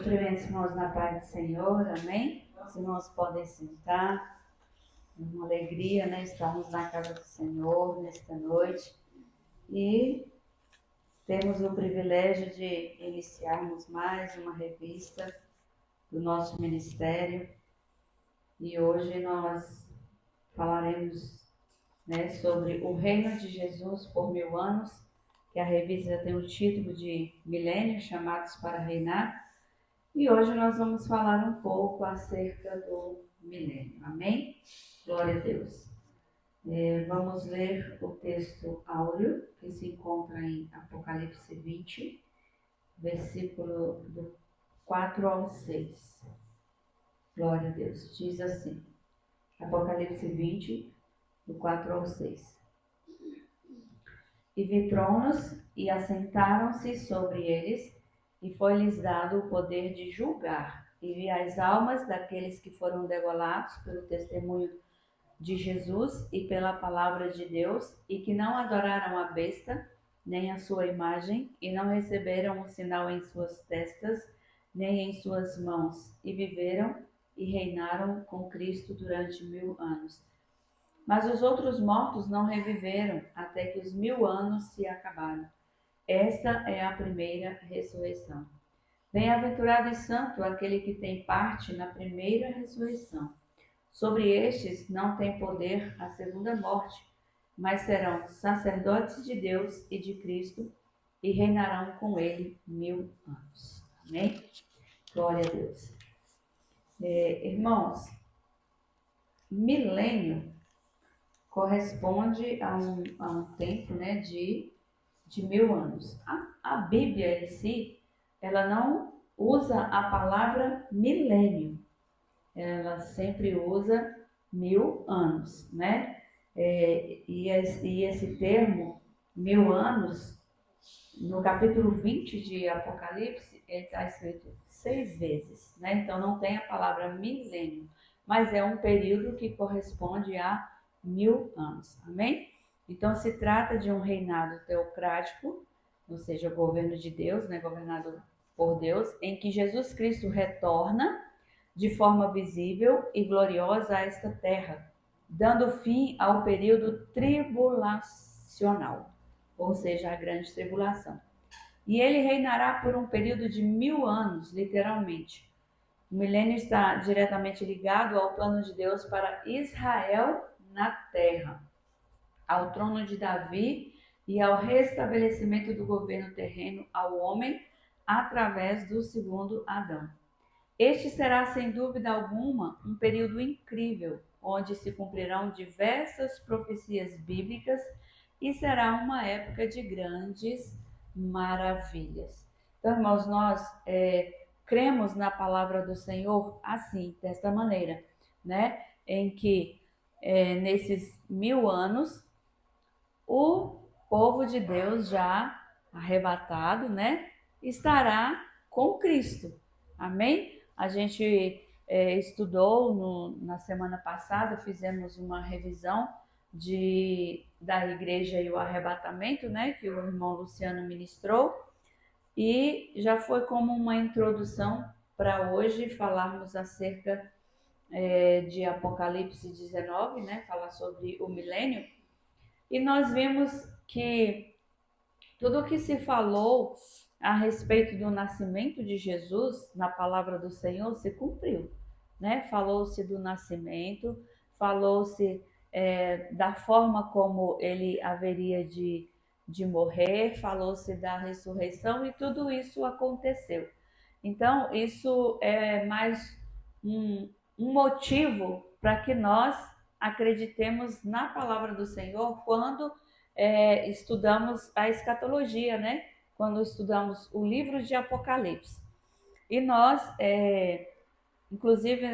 Cumprimento os irmãos na paz do Senhor, amém? Os irmãos podem sentar, é uma alegria, né, estarmos na casa do Senhor nesta noite e temos o privilégio de iniciarmos mais uma revista do nosso ministério e hoje nós falaremos, né, sobre o reino de Jesus por 1000 anos, que a revista tem o título de Milênio, chamados para reinar. E hoje nós vamos falar um pouco acerca do milênio. Amém? Glória a Deus. Vamos ler o texto áureo que se encontra em Apocalipse 20, versículo do 4 ao 6. Glória a Deus. Diz assim, Apocalipse 20, do 4 ao 6. E vi tronos e assentaram-se sobre eles, e foi-lhes dado o poder de julgar, e vi as almas daqueles que foram degolados pelo testemunho de Jesus e pela palavra de Deus, e que não adoraram a besta, nem a sua imagem, e não receberam um sinal em suas testas, nem em suas mãos, e viveram e reinaram com Cristo durante 1000 anos. Mas os outros mortos não reviveram, até que os 1000 anos se acabaram. Esta é a primeira ressurreição. Bem-aventurado e santo aquele que tem parte na primeira ressurreição. Sobre estes não tem poder a segunda morte, mas serão sacerdotes de Deus e de Cristo e reinarão com ele 1000 anos. Amém? Glória a Deus. Irmãos, milênio corresponde a um tempo, né, de 1000 anos. A Bíblia em si, ela não usa a palavra milênio, ela sempre usa 1000 anos, né? E esse termo, 1000 anos, no capítulo 20 de Apocalipse, ele está escrito 6 vezes, né? Então não tem a palavra milênio, mas é um período que corresponde a 1000 anos, amém? Então se trata de um reinado teocrático, ou seja, o governo de Deus, né, governado por Deus, em que Jesus Cristo retorna de forma visível e gloriosa a esta terra, dando fim ao período tribulacional, ou seja, a grande tribulação. E ele reinará por um período de 1000 anos, literalmente. O milênio está diretamente ligado ao plano de Deus para Israel na terra, ao trono de Davi e ao restabelecimento do governo terreno ao homem através do segundo Adão. Este será, sem dúvida alguma, um período incrível, onde se cumprirão diversas profecias bíblicas e será uma época de grandes maravilhas. Então, irmãos, nós cremos na palavra do Senhor assim, desta maneira, né? Em que nesses 1000 anos, o povo de Deus já arrebatado, né, estará com Cristo. Amém? A gente estudou na semana passada, fizemos uma revisão da igreja e o arrebatamento, né, que o irmão Luciano ministrou, e já foi como uma introdução para hoje falarmos acerca de Apocalipse 19, né, falar sobre o milênio. E nós vimos que tudo o que se falou a respeito do nascimento de Jesus na palavra do Senhor se cumpriu, né? Falou-se do nascimento, falou-se da forma como ele haveria de morrer, falou-se da ressurreição e tudo isso aconteceu. Então, isso é mais um motivo para que nós acreditemos na palavra do Senhor quando estudamos a escatologia, né? Quando estudamos o livro de Apocalipse. E nós, inclusive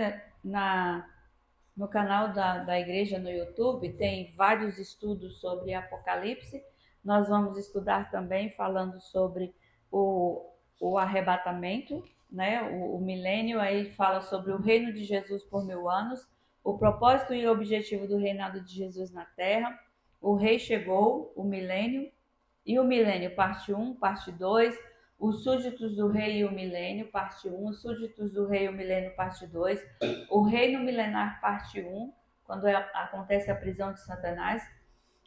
no canal da igreja no YouTube, tem vários estudos sobre Apocalipse. Nós vamos estudar também falando sobre o arrebatamento, né? O milênio, aí fala sobre o reino de Jesus por 1000 anos, o propósito e o objetivo do reinado de Jesus na terra, o rei chegou, o milênio, e o milênio parte 1, parte 2, Os súditos do rei e o milênio, parte 1, os súditos do rei e o milênio, parte 2, o reino milenar, parte 1, quando acontece a prisão de Satanás,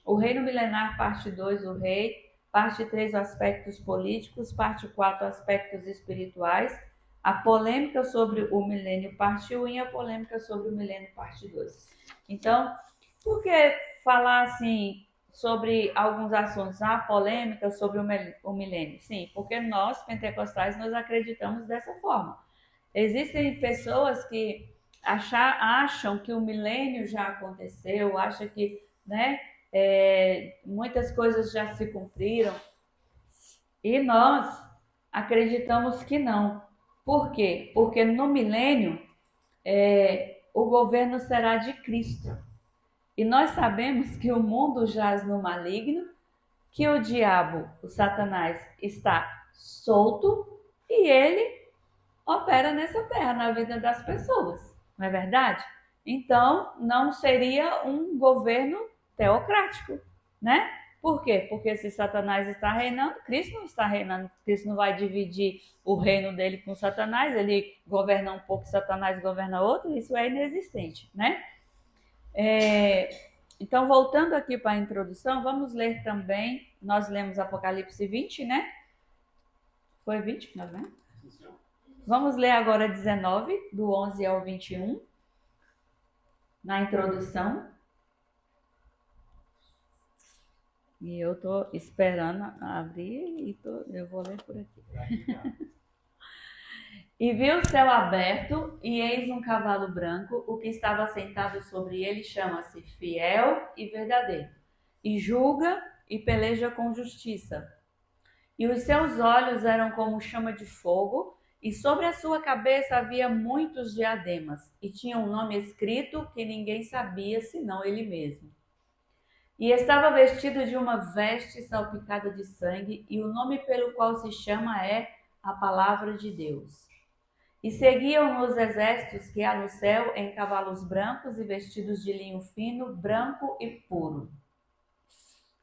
o reino milenar, parte 2, o rei, parte 3, aspectos políticos, parte 4, aspectos espirituais, a polêmica sobre o milênio, parte 1, e a polêmica sobre o milênio, parte 2. Então, por que falar assim sobre alguns assuntos, a polêmica sobre o milênio? Sim, porque nós, pentecostais, nós acreditamos dessa forma. Existem pessoas que acham que o milênio já aconteceu, acham que, né, muitas coisas já se cumpriram, e nós acreditamos que não. Por quê? Porque no milênio o governo será de Cristo. E nós sabemos que o mundo jaz no maligno, que o diabo, o Satanás, está solto e ele opera nessa terra, na vida das pessoas, não é verdade? Então, não seria um governo teocrático, né? Por quê? Porque se Satanás está reinando, Cristo não está reinando. Cristo não vai dividir o reino dele com Satanás, ele governa um pouco, Satanás governa outro, isso é inexistente, né? Então, voltando aqui para a introdução, vamos ler também, nós lemos Apocalipse 20, né? Foi 20 que nós lemos? Vamos ler agora 19, do 11 ao 21, na introdução. E eu estou esperando abrir e eu vou ler por aqui. E viu o céu aberto, e eis um cavalo branco, o que estava sentado sobre ele chama-se Fiel e Verdadeiro, e julga e peleja com justiça. E os seus olhos eram como chama de fogo, e sobre a sua cabeça havia muitos diademas, e tinha um nome escrito que ninguém sabia senão ele mesmo. E estava vestido de uma veste salpicada de sangue, e o nome pelo qual se chama é a Palavra de Deus. E seguiam os exércitos que há no céu em cavalos brancos e vestidos de linho fino, branco e puro.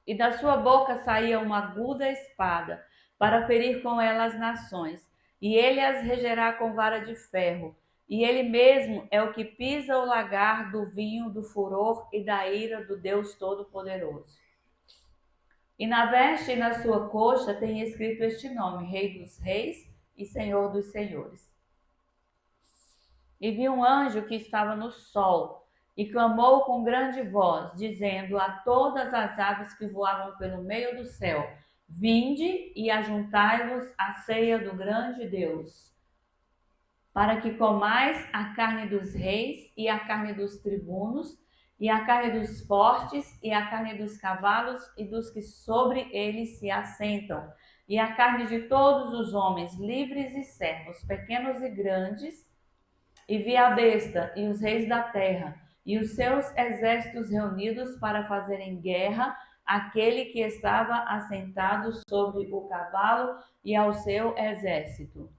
E da sua boca saía uma aguda espada, para ferir com ela as nações, e ele as regerá com vara de ferro. E ele mesmo é o que pisa o lagar do vinho do furor e da ira do Deus Todo-Poderoso. E na veste e na sua coxa tem escrito este nome: Rei dos Reis e Senhor dos Senhores. E vi um anjo que estava no sol, e clamou com grande voz, dizendo a todas as aves que voavam pelo meio do céu: Vinde e ajuntai-vos à ceia do grande Deus, para que comais a carne dos reis, e a carne dos tribunos, e a carne dos fortes, e a carne dos cavalos, e dos que sobre eles se assentam, e a carne de todos os homens, livres e servos, pequenos e grandes. E vi a besta e os reis da terra e os seus exércitos reunidos para fazerem guerra àquele que estava assentado sobre o cavalo e ao seu exército.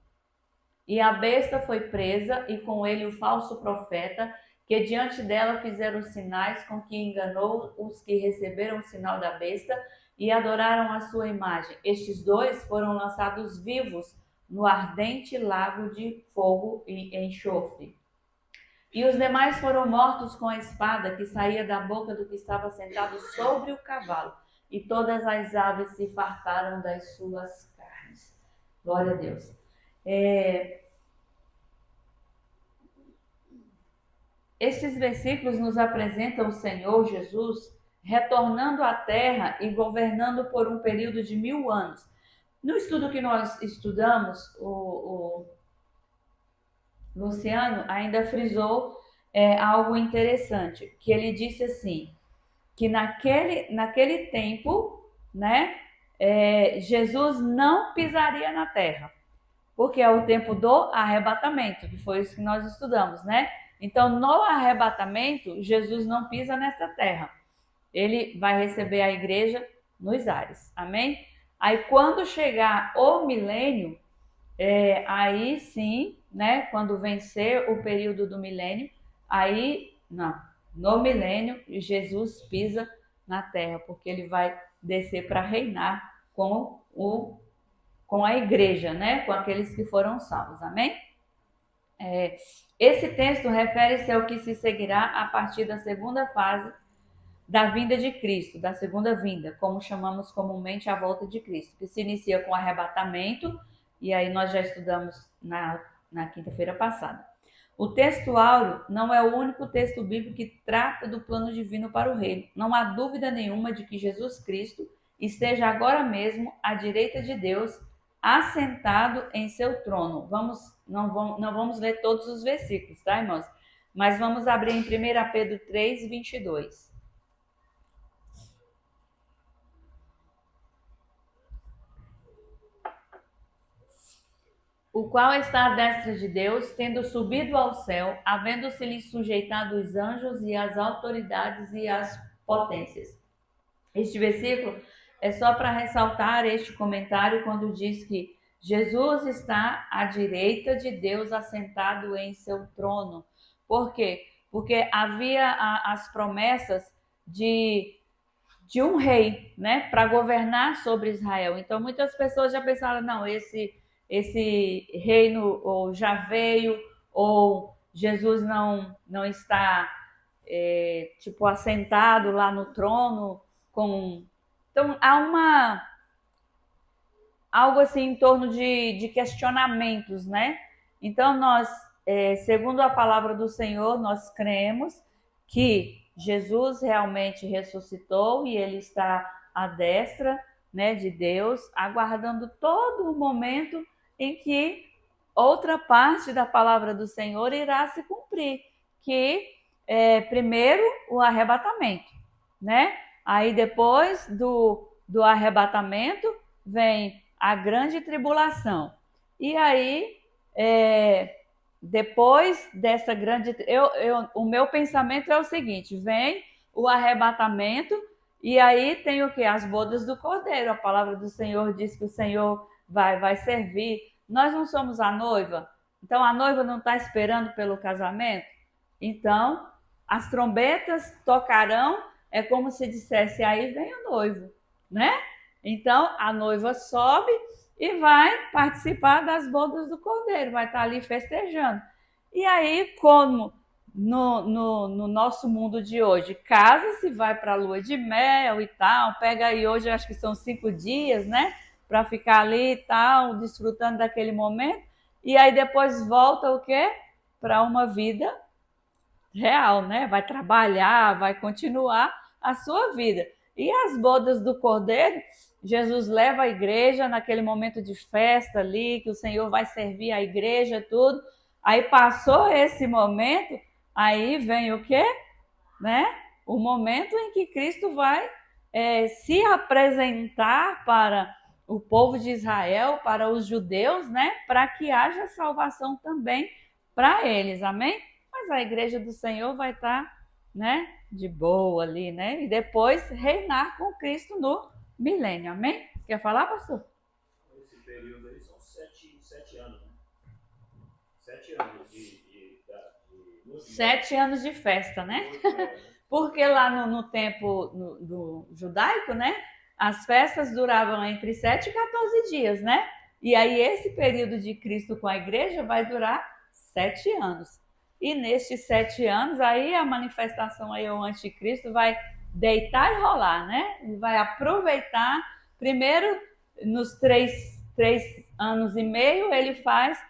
E a besta foi presa, e com ele o falso profeta, que diante dela fizeram sinais com que enganou os que receberam o sinal da besta e adoraram a sua imagem. Estes dois foram lançados vivos no ardente lago de fogo e enxofre. E os demais foram mortos com a espada que saía da boca do que estava sentado sobre o cavalo, e todas as aves se fartaram das suas carnes. Glória a Deus. Estes versículos nos apresentam o Senhor Jesus retornando à terra e governando por um período de 1000 anos. No estudo que nós estudamos, o Luciano ainda frisou algo interessante, que ele disse assim, que naquele tempo, né, Jesus não pisaria na terra, porque é o tempo do arrebatamento, que foi isso que nós estudamos, né? Então, no arrebatamento, Jesus não pisa nessa terra. Ele vai receber a igreja nos ares. Amém? Aí, quando chegar o milênio, aí sim, né? Quando vencer o período do milênio, aí, não. No milênio, Jesus pisa na terra, porque ele vai descer para reinar com o com a igreja, né? Com aqueles que foram salvos, amém? Esse texto refere-se ao que se seguirá a partir da segunda fase da vinda de Cristo, da segunda vinda, como chamamos comumente a volta de Cristo, que se inicia com o arrebatamento, e aí nós já estudamos na quinta-feira passada. O texto áureo não é o único texto bíblico que trata do plano divino para o reino. Não há dúvida nenhuma de que Jesus Cristo esteja agora mesmo à direita de Deus, assentado em seu trono. Não vamos ler todos os versículos, tá, irmãos? Mas vamos abrir em 1 Pedro 3, 22. O qual está à destra de Deus, tendo subido ao céu, havendo-se-lhe sujeitado os anjos e as autoridades e as potências. Este versículo é só para ressaltar este comentário quando diz que Jesus está à direita de Deus, assentado em seu trono. Por quê? Porque havia as promessas de um rei, né, para governar sobre Israel. Então muitas pessoas já pensaram, não, esse reino ou já veio, ou Jesus não está tipo assentado lá no trono com. Então há algo assim em torno de questionamentos, né? Então nós, segundo a palavra do Senhor, nós cremos que Jesus realmente ressuscitou e ele está à destra, né, de Deus, aguardando todo o momento em que outra parte da palavra do Senhor irá se cumprir, que primeiro o arrebatamento, né? Aí depois do arrebatamento vem a grande tribulação. E aí, depois dessa grande... o meu pensamento é o seguinte, vem o arrebatamento e aí tem o quê? As bodas do Cordeiro. A palavra do Senhor diz que o Senhor vai servir. Nós não somos a noiva, então a noiva não está esperando pelo casamento. Então, as trombetas tocarão, é como se dissesse, aí vem o noivo, né? Então, a noiva sobe e vai participar das bodas do Cordeiro, vai estar ali festejando. E aí, como no nosso mundo de hoje, casa-se, vai para a lua de mel e tal, pega aí hoje, acho que são 5 dias, né? Para ficar ali e tal, desfrutando daquele momento. E aí depois volta o quê? Para uma vida real, né? Vai trabalhar, vai continuar a sua vida. E as bodas do Cordeiro, Jesus leva a igreja naquele momento de festa ali, que o Senhor vai servir a igreja, tudo. Aí passou esse momento, aí vem o quê? Né? O momento em que Cristo vai se apresentar para o povo de Israel, para os judeus, né? Para que haja salvação também para eles, amém? Mas a igreja do Senhor vai estar, né, de boa ali, né? E depois reinar com Cristo no milênio, amém? Quer falar, pastor? Esse período aí são 7 anos, né? 7 anos de 7 anos de festa, né? Porque lá no tempo do judaico, né? As festas duravam entre 7 e 14 dias, né? E aí esse período de Cristo com a igreja vai durar 7 anos. E nestes 7 anos, aí a manifestação aí, o anticristo vai deitar e rolar, né? Ele vai aproveitar, primeiro, nos 3 anos e meio, ele faz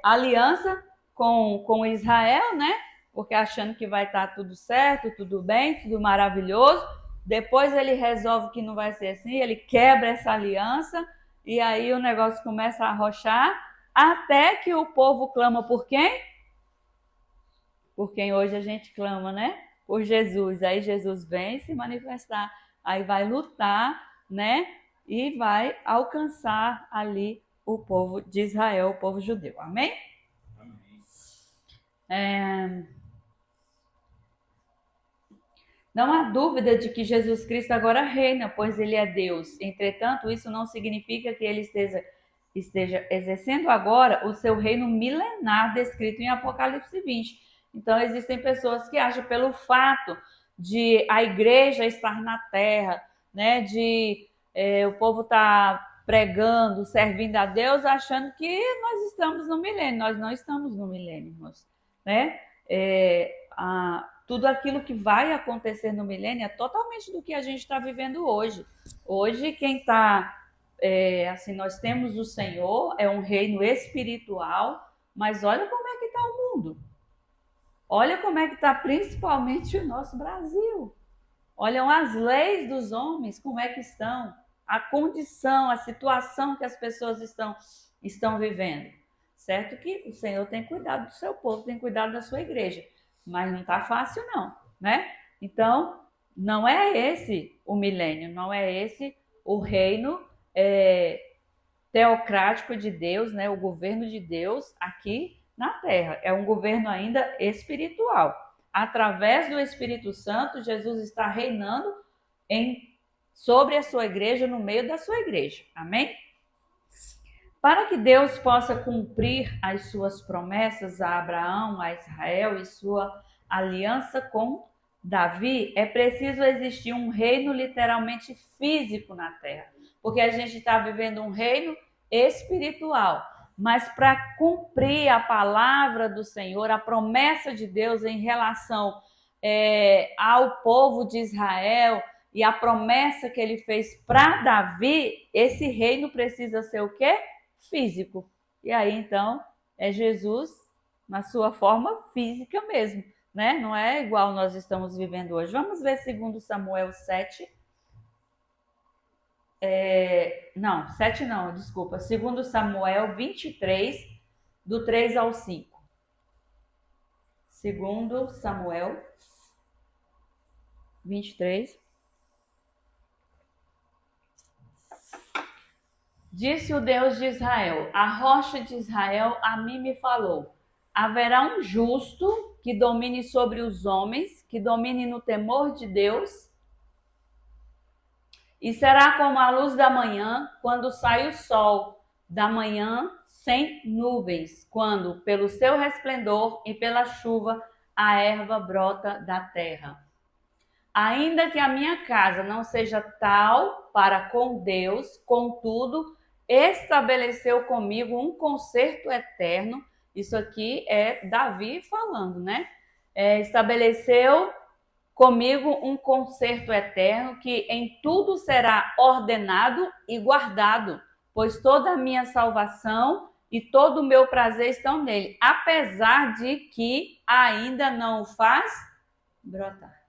aliança com Israel, né? Porque achando que vai estar tudo certo, tudo bem, tudo maravilhoso. Depois ele resolve que não vai ser assim, ele quebra essa aliança e aí o negócio começa a arrochar, até que o povo clama por quem? Por quem hoje a gente clama, né? Por Jesus. Aí Jesus vem se manifestar, aí vai lutar, né? E vai alcançar ali o povo de Israel, o povo judeu. Amém? Não há dúvida de que Jesus Cristo agora reina, pois ele é Deus. Entretanto, isso não significa que ele esteja exercendo agora o seu reino milenar descrito em Apocalipse 20. Então, existem pessoas que acham pelo fato de a igreja estar na terra, né, de o povo estar pregando, servindo a Deus, achando que nós estamos no milênio. Nós não estamos no milênio, irmãos, né? Tudo aquilo que vai acontecer no milênio é totalmente do que a gente está vivendo hoje. Hoje, quem está... assim, nós temos o Senhor, é um reino espiritual, mas olha como é que está o mundo. Olha como é que está principalmente o nosso Brasil. Olham as leis dos homens, como é que estão. A condição, a situação que as pessoas estão vivendo. Certo que o Senhor tem cuidado do seu povo, tem cuidado da sua igreja. Mas não está fácil não, né? Então, não é esse o milênio, não é esse o reino teocrático de Deus, né? O governo de Deus aqui na terra. É um governo ainda espiritual. Através do Espírito Santo, Jesus está reinando sobre a sua igreja, no meio da sua igreja. Amém? Para que Deus possa cumprir as suas promessas a Abraão, a Israel e sua aliança com Davi, é preciso existir um reino literalmente físico na terra. Porque a gente está vivendo um reino espiritual. Mas para cumprir a palavra do Senhor, a promessa de Deus em relação ao povo de Israel e a promessa que ele fez para Davi, esse reino precisa ser o quê? Físico. E aí, então, é Jesus na sua forma física mesmo, né? Não é igual nós estamos vivendo hoje. Vamos ver 2 Samuel 7. Não, 7 não, desculpa. 2 Samuel 23, do 3 ao 5. 2 Samuel 23. Disse o Deus de Israel: a rocha de Israel a mim me falou. Haverá um justo que domine sobre os homens, que domine no temor de Deus. E será como a luz da manhã, quando sai o sol da manhã sem nuvens, quando pelo seu resplendor e pela chuva a erva brota da terra. Ainda que a minha casa não seja tal para com Deus, contudo, estabeleceu comigo um concerto eterno. Isso aqui é Davi falando, né? Estabeleceu comigo um concerto eterno que em tudo será ordenado e guardado, pois toda a minha salvação e todo o meu prazer estão nele, apesar de que ainda não o faz brotar.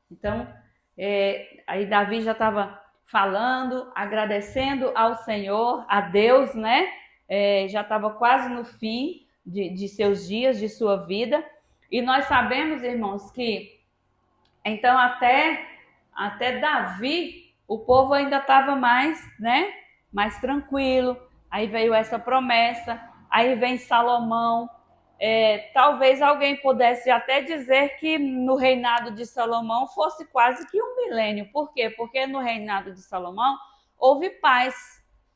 Então, aí Davi já estava falando, agradecendo ao Senhor, a Deus, né? Já estava quase no fim de seus dias, de sua vida. E nós sabemos, irmãos, que então até Davi, o povo ainda estava mais, né? Mais tranquilo. Aí veio essa promessa, aí vem Salomão. Talvez alguém pudesse até dizer que no reinado de Salomão fosse quase que um milênio. Por quê? Porque no reinado de Salomão houve paz,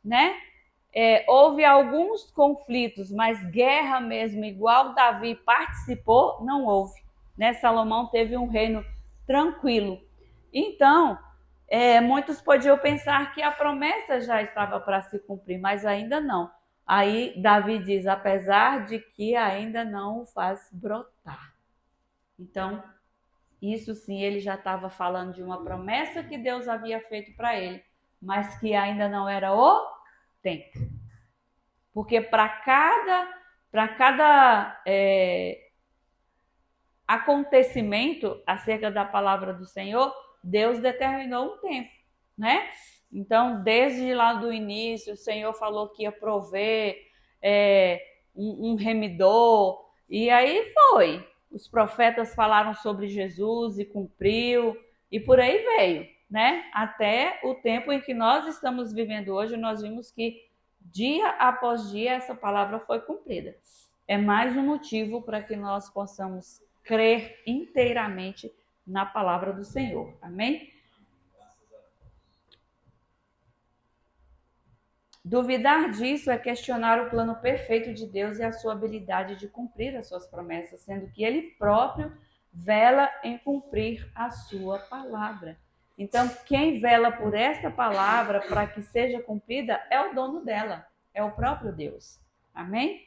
né? Houve alguns conflitos, mas guerra mesmo, igual Davi participou, não houve, né? Salomão teve um reino tranquilo. Então, muitos podiam pensar que a promessa já estava para se cumprir, mas ainda não. Aí Davi diz, apesar de que ainda não o faz brotar. Então, isso sim, ele já estava falando de uma promessa que Deus havia feito para ele, mas que ainda não era o tempo. Porque para cada acontecimento acerca da palavra do Senhor, Deus determinou um tempo, né? Então, desde lá do início, o Senhor falou que ia prover um remidor, e aí foi. Os profetas falaram sobre Jesus e cumpriu, e por aí veio, né? Até o tempo em que nós estamos vivendo hoje, nós vimos que dia após dia essa palavra foi cumprida. É mais um motivo para que nós possamos crer inteiramente na palavra do Senhor. Amém? Duvidar disso é questionar o plano perfeito de Deus e a sua habilidade de cumprir as suas promessas, sendo que Ele próprio vela em cumprir a sua palavra. Então, quem vela por esta palavra para que seja cumprida é o dono dela, é o próprio Deus. Amém?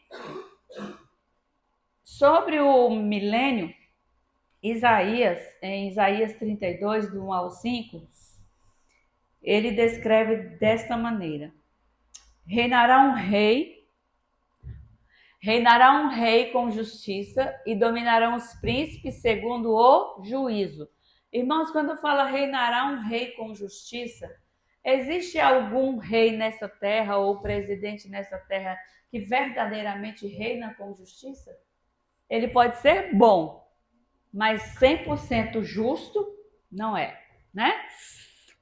Sobre o milênio, em Isaías 32, do 1 ao 5, ele descreve desta maneira: Reinará um rei com justiça e dominarão os príncipes segundo o juízo. Irmãos, quando fala reinará um rei com justiça, existe algum rei nessa terra ou presidente nessa terra que verdadeiramente reina com justiça? Ele pode ser bom, mas 100% justo não é, né?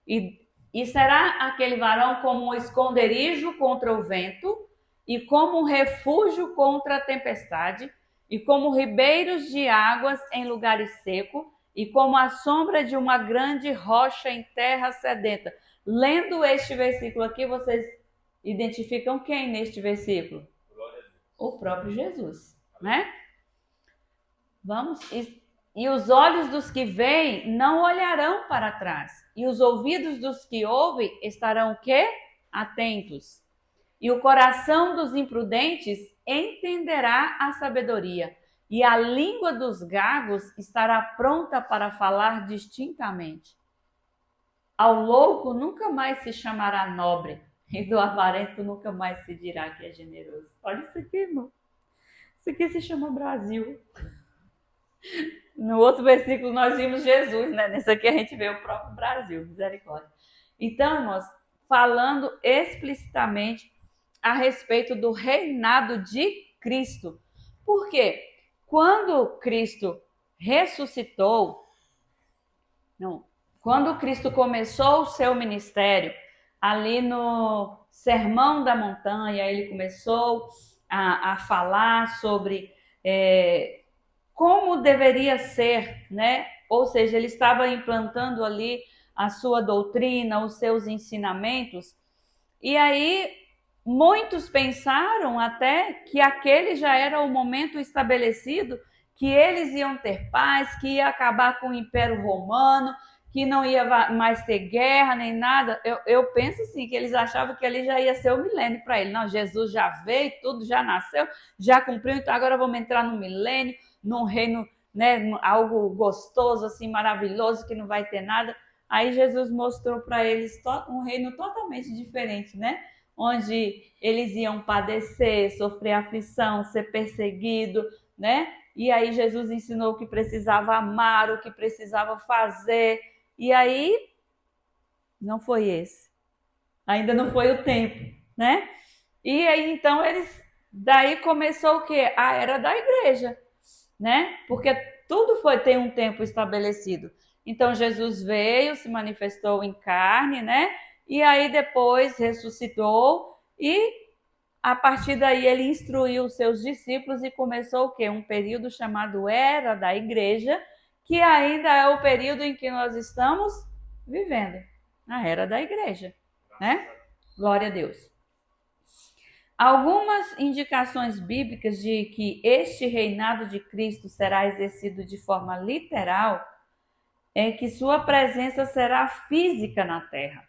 E será aquele varão como um esconderijo contra o vento e como um refúgio contra a tempestade e como ribeiros de águas em lugares secos e como a sombra de uma grande rocha em terra sedenta. Lendo este versículo aqui, vocês identificam quem neste versículo? O próprio Jesus, né? Vamos, e os olhos dos que veem não olharão para trás, e os ouvidos dos que ouvem estarão o quê? Atentos. E o coração dos imprudentes entenderá a sabedoria, e a língua dos gagos estará pronta para falar distintamente. Ao louco nunca mais se chamará nobre, e do avarento nunca mais se dirá que é generoso. Olha isso aqui, irmão. Isso aqui se chama Brasil. No outro versículo nós vimos Jesus, né? Nesse aqui a gente vê o próprio Brasil, misericórdia. Então, irmãos, falando explicitamente a respeito do reinado de Cristo. Por quê? Quando Cristo ressuscitou, quando Cristo começou o seu ministério, ali no Sermão da Montanha, ele começou a falar sobre como deveria ser, né? Ou seja, ele estava implantando ali a sua doutrina, os seus ensinamentos, e aí muitos pensaram até que aquele já era o momento estabelecido, que eles iam ter paz, que ia acabar com o Império Romano, que não ia mais ter guerra nem nada. Eu penso assim, que eles achavam que ali já ia ser o milênio para ele. Não, Jesus já veio, tudo já nasceu, já cumpriu, então agora vamos entrar no milênio, num reino, né, algo gostoso, assim, maravilhoso, que não vai ter nada. Aí Jesus mostrou para eles um reino totalmente diferente, né? Onde eles iam padecer, sofrer aflição, ser perseguido, né? E aí Jesus ensinou o que precisava amar, o que precisava fazer. E aí, não foi esse. Ainda não foi o tempo, né? E aí, então, daí começou o quê? A era da igreja, né? Porque tudo tem um tempo estabelecido. Então, Jesus veio, se manifestou em carne, né? E aí, depois, ressuscitou e, a partir daí, ele instruiu os seus discípulos e começou o quê? Um período chamado Era da Igreja, que ainda é o período em que nós estamos vivendo, a Era da Igreja, né? Glória a Deus. Algumas indicações bíblicas de que este reinado de Cristo será exercido de forma literal é que sua presença será física na terra.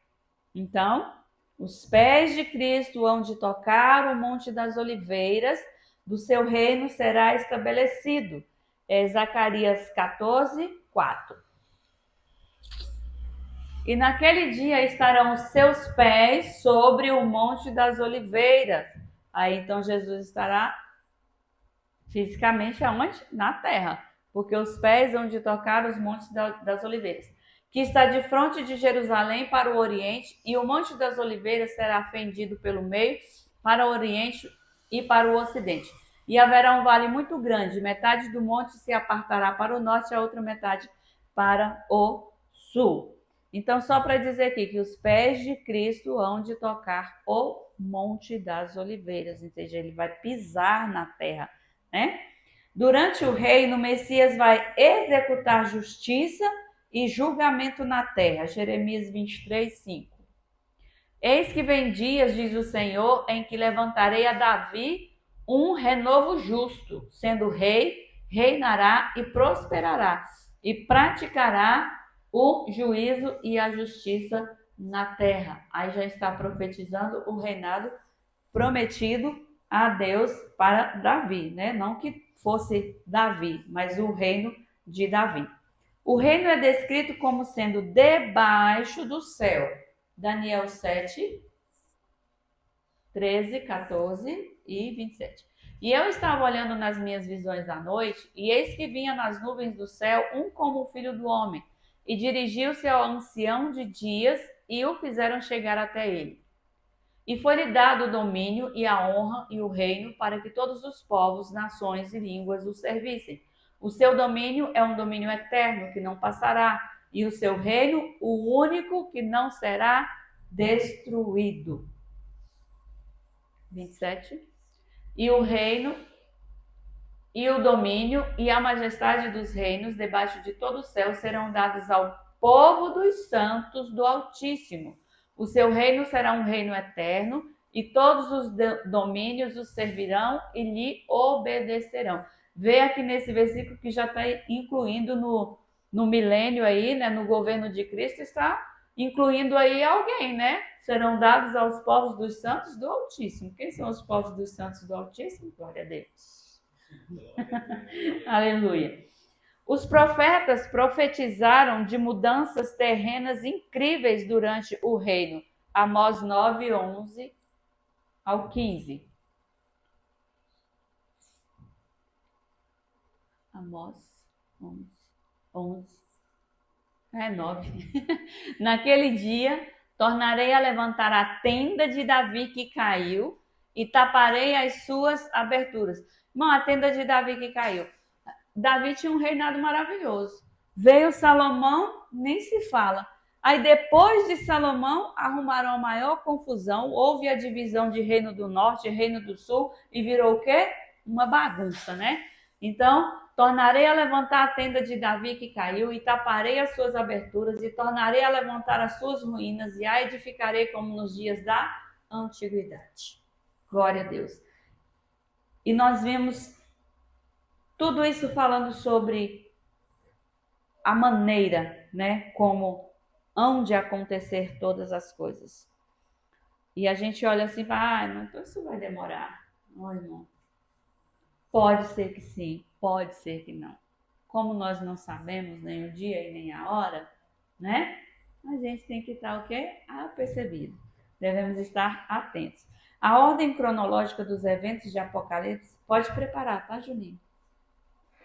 Então, os pés de Cristo hão de tocar o Monte das Oliveiras, do seu reino será estabelecido. É Zacarias 14, 4. E naquele dia estarão os seus pés sobre o Monte das Oliveiras. Aí então Jesus estará fisicamente aonde? Na terra, porque os pés hão de tocar os montes das oliveiras, que está de frente de Jerusalém para o oriente, e o Monte das Oliveiras será fendido pelo meio para o oriente e para o ocidente. E haverá um vale muito grande, metade do monte se apartará para o norte e a outra metade para o sul. Então, só para dizer aqui que os pés de Cristo hão de tocar o Monte das Oliveiras, ou seja, ele vai pisar na terra, né? Durante o reino, o Messias vai executar justiça e julgamento na terra. Jeremias 23, 5. Eis que vem dias, diz o Senhor, em que levantarei a Davi um renovo justo, sendo rei, reinará e prosperará, e praticará o juízo e a justiça na terra. Aí já está profetizando o reinado prometido a Deus para Davi, né? Não que fosse Davi, mas o reino de Davi. O reino é descrito como sendo debaixo do céu. Daniel 7, 13, 14 e 27. E eu estava olhando nas minhas visões à noite, e eis que vinha nas nuvens do céu um como o filho do homem, e dirigiu-se ao ancião de dias, e o fizeram chegar até ele. E foi-lhe dado o domínio e a honra e o reino para que todos os povos, nações e línguas o servissem. O seu domínio é um domínio eterno que não passará, e o seu reino, o único que não será destruído. 27. E o reino e o domínio e a majestade dos reinos debaixo de todo o céu serão dados ao povo dos santos do Altíssimo. O seu reino será um reino eterno, e todos os domínios o servirão e lhe obedecerão. Vê aqui nesse versículo que já está incluindo no milênio aí, né, no governo de Cristo, está incluindo aí alguém, né? Serão dados aos povos dos santos do Altíssimo. Quem são os povos dos santos do Altíssimo? Glória a Deus. Aleluia. Os profetas profetizaram de mudanças terrenas incríveis durante o reino. Amós 9, 11 ao 15. Amós 11. É 9. Naquele dia, tornarei a levantar a tenda de Davi que caiu e taparei as suas aberturas. Irmão, a tenda de Davi que caiu. Davi tinha um reinado maravilhoso. Veio Salomão, nem se fala. Aí depois de Salomão, arrumaram a maior confusão. Houve a divisão de reino do norte e reino do sul e virou o quê? Uma bagunça, né? Então, tornarei a levantar a tenda de Davi que caiu e taparei as suas aberturas e tornarei a levantar as suas ruínas e a edificarei como nos dias da antiguidade. Glória a Deus. E nós vimos tudo isso falando sobre a maneira, né, como hão de acontecer todas as coisas. E a gente olha assim, não, então isso vai demorar. Não, irmão. Pode ser que sim, pode ser que não. Como nós não sabemos nem o dia e nem a hora, né? A gente tem que estar o quê? Apercebido. Devemos estar atentos. A ordem cronológica dos eventos de Apocalipse, pode preparar, tá, Juninho?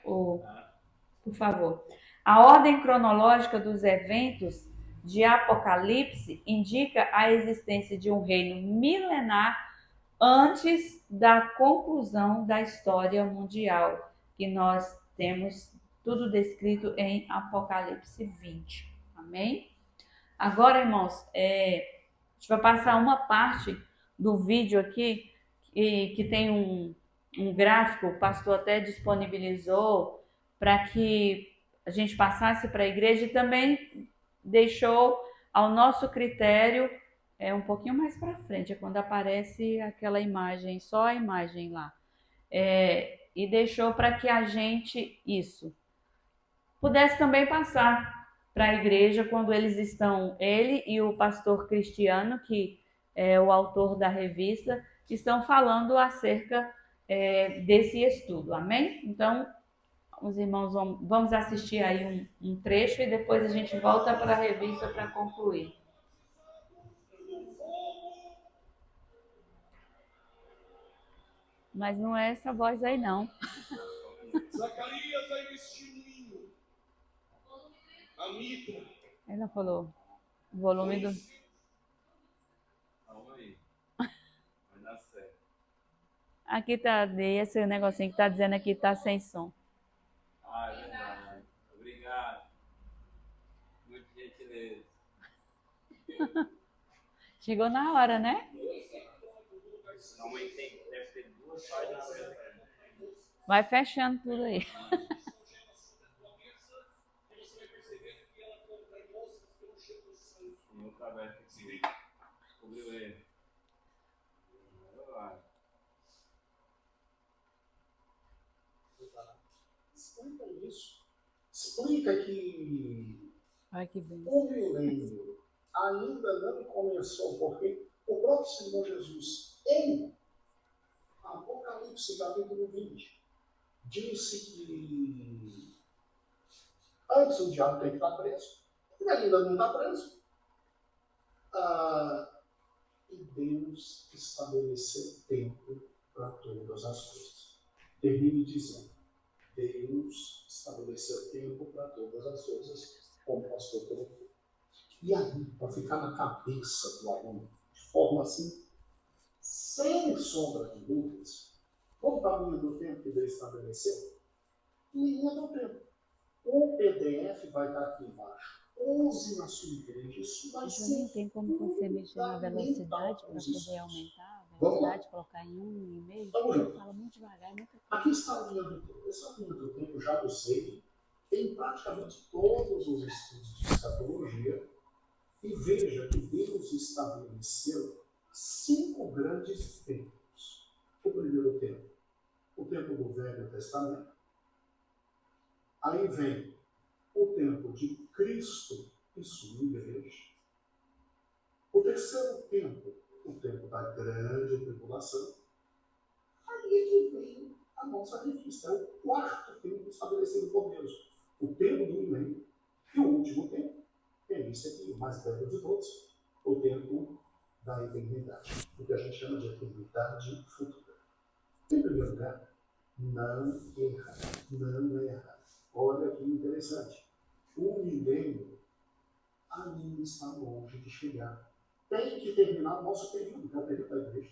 Por favor. A ordem cronológica dos eventos de Apocalipse indica a existência de um reino milenar antes da conclusão da história mundial, que nós temos tudo descrito em Apocalipse 20. Amém? Agora, irmãos, a gente vai passar uma parte do vídeo aqui que tem um gráfico, o pastor até disponibilizou para que a gente passasse para a igreja e também deixou ao nosso critério um pouquinho mais para frente, é quando aparece aquela imagem, só a imagem lá. E deixou para que a gente, pudesse também passar para a igreja quando eles estão, ele e o pastor Cristiano, que é o autor da revista, estão falando acerca desse estudo, amém? Então, os irmãos vamos assistir aí um trecho e depois a gente volta para a revista para concluir. Mas não é essa voz aí, não. Zacarias vai vestir um linho. A mitra. Ela falou o volume do... Calma aí. Vai dar certo. Aqui tá, esse negocinho que tá dizendo aqui tá sem som. Ah, é verdade. Obrigado. Muito gentileza. Chegou na hora, né? Calma aí, deve ter duas páginas. Vai fechando tudo aí. O outro aberto aqui. Descobriu ele. Explica isso. Explica que Ai, que bem. O milênio ainda não começou, porque o próprio Senhor Jesus, em Apocalipse capítulo 20, disse que antes o diabo tem que estar preso, ele ainda não está preso. E Deus estabeleceu tempo para todas as coisas. Termine dizendo, Deus estabeleceu tempo para todas as coisas, como o pastor colocou. E aí, para ficar na cabeça do aluno, de forma assim, sem sombra de dúvidas, qual o tamanho do tempo que Deus estabeleceu? Linha do tempo. O PDF vai estar aqui embaixo. Use na sua igreja. Isso vai Juninho, ser tem como você mexer na velocidade para poder aumentar a velocidade, colocar em 1,5? Ele fala muito devagar, muito rápido. Aqui está a linha do tempo. Essa linha do tempo, já usei em praticamente todos os estudos de escatologia. E veja que Deus estabeleceu 5 grandes tempos. O primeiro tempo, o tempo do Velho Testamento. Aí vem o tempo de Cristo e sua igreja. O terceiro tempo, o tempo da grande tribulação. Aí é que vem a nossa revista. É o quarto tempo estabelecido por Deus. O tempo do milênio e o último tempo. É esse aqui, o mais velho de todos. O tempo da eternidade. O que a gente chama de eternidade futura. Em primeiro lugar, não errar. Não errar. Olha que interessante. O milênio ainda está longe de chegar. Tem que terminar o nosso período, que é o período da igreja.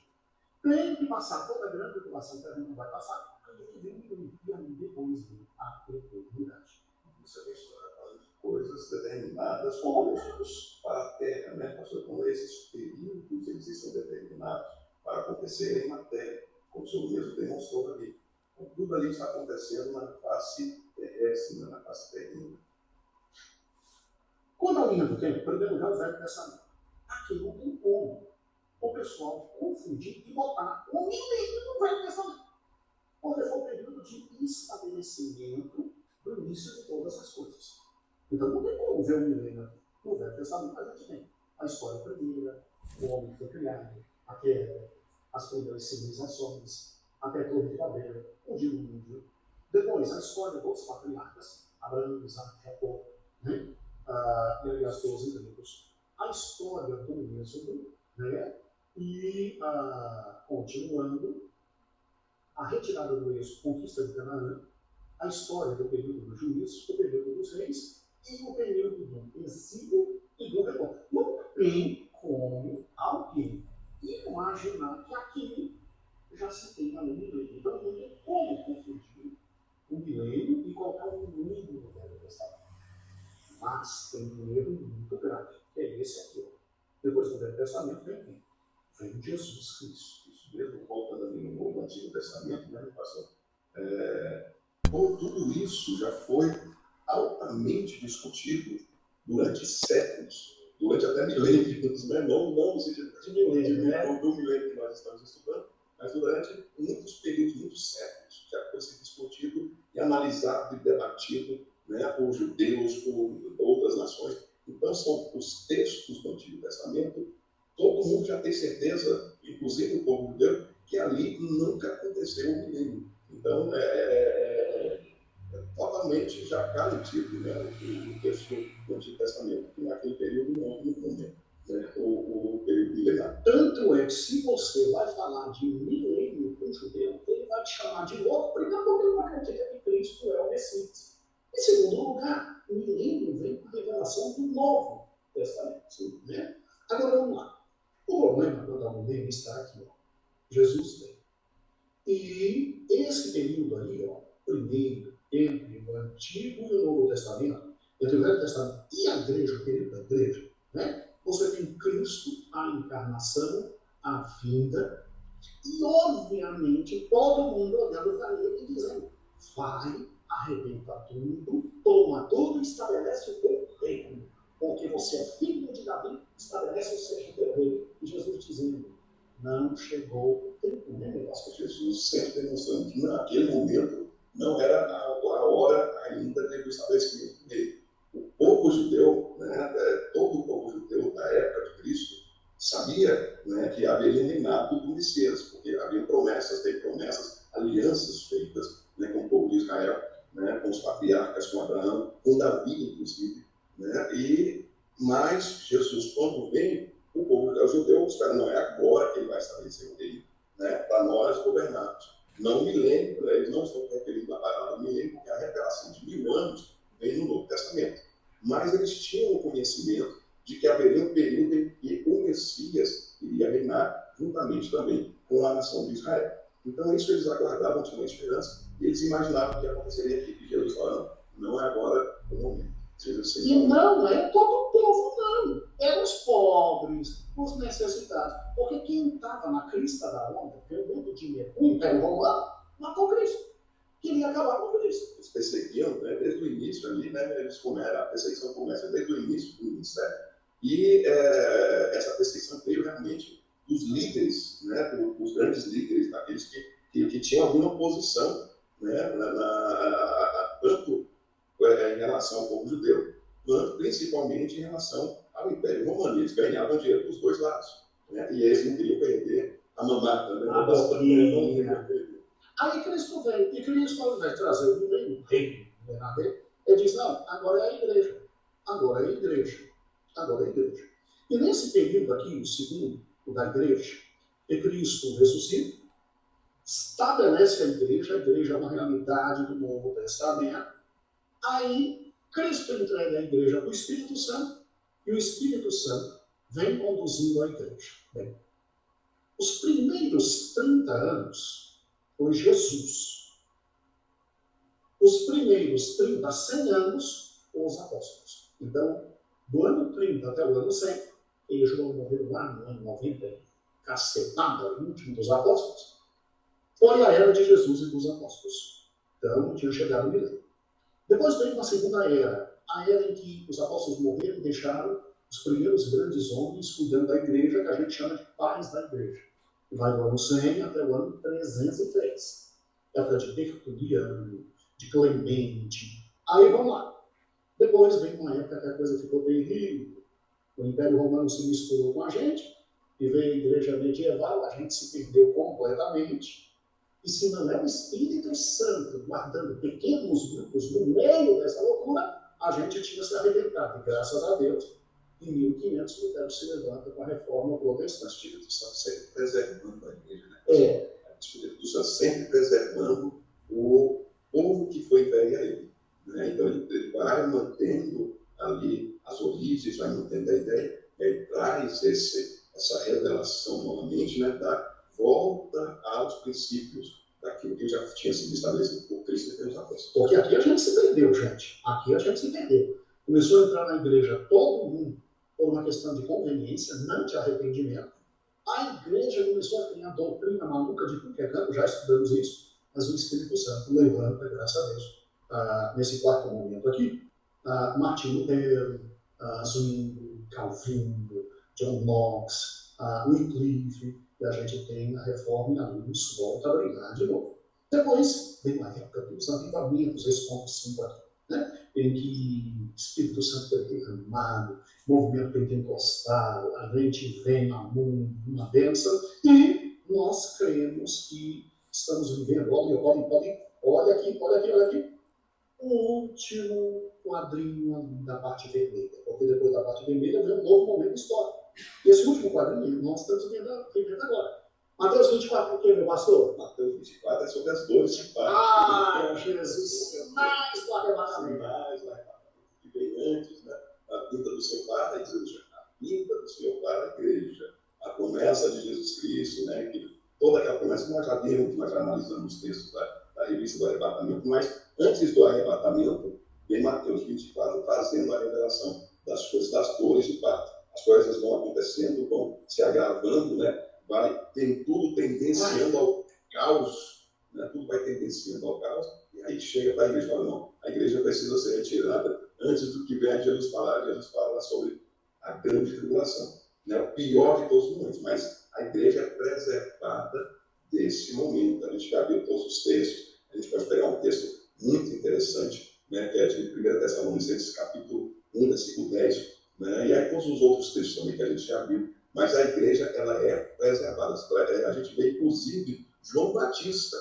Tem que passar toda a grande tribulação que a gente não vai passar. Aí que vem o milênio. E aí depois vem a eternidade. Isso é história falando de coisas determinadas para a Terra, né? Pastor, como esses períodos eles estão determinados para acontecerem na Terra, como o senhor mesmo demonstrou ali. Então, tudo ali está acontecendo na face terrestre, na face terrena. Quando a linha do tempo, em primeiro lugar, o Velho Testamento. Aqui não tem como o pessoal confundir e botar o milênio no Velho Testamento. Porque foi o período de estabelecimento do início de todas as coisas. Então não tem como ver o milênio aqui. No Velho Testamento a gente tem a história primeira, o homem que foi criado, a queda, as primeiras civilizações, até a Torre de Babel, o dilúvio. Depois a história dos patriarcas, Abraão, Isaac, Jacó, né? E as 12 tribos. A história do Êxodo, né? E continuando, a retirada do Êxodo, conquista de Canaã, a história do período dos juízes, o período dos reis e o período do exílio e do retorno. Não tem como alguém imaginar que aqui já se tem ali o milênio. Então não tem como confundir o milênio e colocar um milênio no Velho Testamento. Mas tem um erro muito grave, que é esse aqui. Ó. Depois do Velho Testamento vem quem? Vem Jesus Cristo. Isso mesmo, voltando ali no Antigo Testamento, né, pastor? Tudo isso já foi altamente discutido durante séculos, durante até milênios, né? Não no sentido de milênio, né? Do milênio que nós estamos estudando, mas durante muitos períodos, muitos séculos, já foi se discutido e analisado e debatido, né, por judeus, por outras nações. Então, são os textos do Antigo Testamento, todo mundo já tem certeza, inclusive o povo judeu, que ali nunca aconteceu o milênio. Então, totalmente já garantido, né, o texto do Antigo Testamento, que naquele período não comenta, né, o período milenar. Tanto é que se você vai falar de milênio com o judeu, ele vai te chamar de louco, primeiro porque ele não acredita que Cristo é o Messias. Em segundo lugar, o milênio vem com a revelação do Novo Testamento. Né? Agora vamos lá. O problema do milênio está aqui. Ó. Jesus vem. E esse período aí, ó, primeiro, entre o Antigo e o Novo Testamento, entre o Velho Testamento e a igreja, o período da igreja, né? Você tem Cristo, a encarnação, a vinda, e obviamente todo mundo olhando para ele e dizendo: vai, arrebenta tudo, toma tudo e estabelece o teu reino. Porque você é filho de Davi, estabelece o teu reino. E Jesus dizendo: não chegou o tempo, né? Jesus sempre demonstrando que naquele momento não era a hora ainda do estabelecimento dele. O povo povo judeu, né, todo o povo judeu da época de Cristo, sabia, né, que haveria reinado do Messias, porque havia promessas, alianças feitas, né, com o povo de Israel, né, com os patriarcas, com Abraão, com Davi, inclusive. Né, mas Jesus, quando vem, o povo judeu espera, não é agora que ele vai estabelecer o reino, né, para nós governarmos. Não milênio, eles não estão referindo à palavra milênio, porque a revelação de 1000 anos vem no Novo Testamento. Mas eles tinham o conhecimento de que haveria um período em que o Messias iria reinar juntamente também com a nação de Israel. Então, isso eles aguardavam, tinham uma esperança, e eles imaginavam que aconteceria aqui. E Jesus falando, não é agora o momento. E não é todo o povo, não. É os pobres, os necessitados. Porque quem estava na crista da onda, perdendo dinheiro, o Império Romano, matou Cristo. Queria acabar com Cristo. Eles perseguiam, né, desde o início ali, né, a perseguição começa desde o início do ministério. E essa perseguição veio realmente dos líderes, né, dos grandes líderes, daqueles que tinham alguma posição, né, tanto em relação ao povo judeu, quanto principalmente em relação ao Império Romano. Eles ganhavam dinheiro dos dois lados. Né, e eles não queriam perder a mamata. Né, Aí Cristo vem, e Cristo vai trazer o reino, ele diz, não, agora é a igreja, agora é a igreja, agora é a igreja. E nesse período aqui, o segundo, o da igreja, que Cristo ressuscita, estabelece a igreja é uma realidade do Novo Testamento. Aí Cristo entrega a igreja para o Espírito Santo, e o Espírito Santo vem conduzindo a igreja. Bem, os primeiros 30 anos foi Jesus. Os primeiros 30 a 100 anos, os apóstolos. Então, do ano 30 até o ano 100, eles vão morrer lá no ano 90, cacetada, o último dos apóstolos, foi a era de Jesus e dos apóstolos. Então, tinha chegado o milênio. Depois veio uma segunda era, a era em que os apóstolos morreram e deixaram os primeiros grandes homens cuidando da igreja, que a gente chama de pais da igreja. Vai do ano 100 até o ano 303. Época de Tertuliano, de Clemente. Aí vamos lá. Depois vem uma época que a coisa ficou terrível. O Império Romano se misturou com a gente, e veio a igreja medieval, a gente se perdeu completamente. E se não é o Espírito Santo guardando pequenos grupos no meio dessa loucura, a gente tinha se arrebentado. E graças a Deus, em 1500, o Lutero se levanta com a reforma protestante. O Espírito Santo sempre preservando a igreja, né? O Espírito Santo sempre preservando o povo que foi entregue a ele. Né? Então ele vai mantendo ali as origens, vai mantendo a ideia, e aí traz essa revelação novamente, né, da volta aos princípios daquilo que já tinha sido estabelecido por Cristo e pelos apóstolos. Porque aqui a gente se perdeu, gente. Aqui a gente se perdeu. Começou a entrar na igreja todo mundo por uma questão de conveniência, não de arrependimento. A igreja começou a criar doutrina maluca de tudo que é canto, já estudamos isso, mas o Espírito Santo levanta, graças a Deus, nesse quarto momento aqui, Martin Lutero, Zwingli, Calvino, John Knox, Wycliffe, e a gente tem a reforma e a luz volta a brilhar de novo. Depois vem uma época dos avivamentos, esse ponto 5 aqui, né? Em que o Espírito Santo foi derramado, movimento pentecostal, a gente vem a mundo, uma bênção, e nós cremos que estamos vivendo, olha aqui, o último quadrinho da parte vermelha, porque depois da parte vermelha vem um novo momento histórico. E esse último quadrinho nós estamos vivendo agora. Mateus 24, o que, meu pastor? Mateus 24 é sobre as dores de parto. Jesus, mais do arrebatamento. Mais do arrebatamento. Que vem antes, né? A vinda do Senhor para a igreja. A vinda do Senhor para a igreja. A promessa de Jesus Cristo, né? Que toda aquela promessa que nós já vimos, nós já analisamos os textos da revista do arrebatamento, mas antes do arrebatamento, vem Mateus 24 trazendo a revelação das coisas, das dores de parto. As coisas vão acontecendo, vão se agravando, né? Tem tudo tendenciando ao caos, né? Tudo vai tendenciando ao caos, e aí chega para a igreja e fala, não, a igreja precisa ser retirada antes do que venha Jesus falar. Jesus fala sobre a grande tribulação, né? O pior de todos os momentos, mas a igreja é preservada desse momento. A gente já viu todos os textos, a gente pode pegar um texto muito interessante, né? Que é de 1 Tessalonicenses, capítulo 1, também que a gente já viu, mas a igreja ela é preservada. A gente vê, inclusive, João Batista